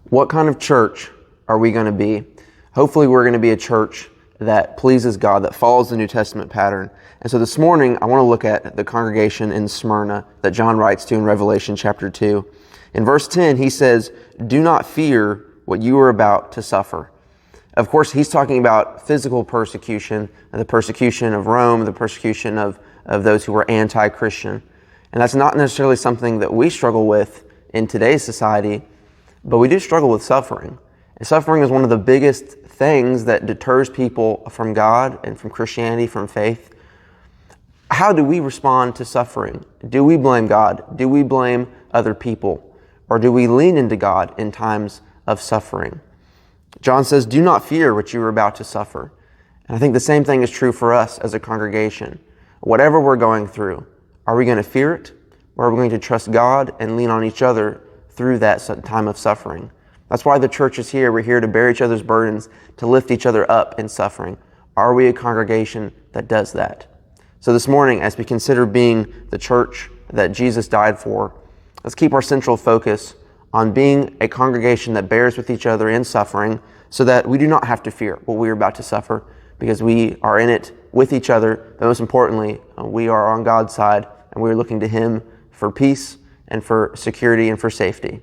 What kind of church are we going to be? Hopefully we're going to be a church that pleases God, that follows the New Testament pattern. And so this morning, I want to look at the congregation in Smyrna that John writes to in Revelation chapter 2. In verse 10, he says, "Do not fear what you are about to suffer." Of course, he's talking about physical persecution, the persecution of Rome, the persecution of those who were anti-Christian. And that's not necessarily something that we struggle with in today's society, but we do struggle with suffering. And suffering is one of the biggest things that deters people from God and from Christianity, from faith. How do we respond to suffering? Do we blame God? Do we blame other people? Or do we lean into God in times of suffering? John says, "Do not fear what you are about to suffer." And I think the same thing is true for us as a congregation. Whatever we're going through, are we going to fear it? Or are we going to trust God and lean on each other through that time of suffering? That's why the church is here. We're here to bear each other's burdens, to lift each other up in suffering. Are we a congregation that does that? So this morning, as we consider being the church that Jesus died for, let's keep our central focus on being a congregation that bears with each other in suffering so that we do not have to fear what we are about to suffer because we are in it with each other. But most importantly, we are on God's side and we're looking to Him for peace and for security and for safety.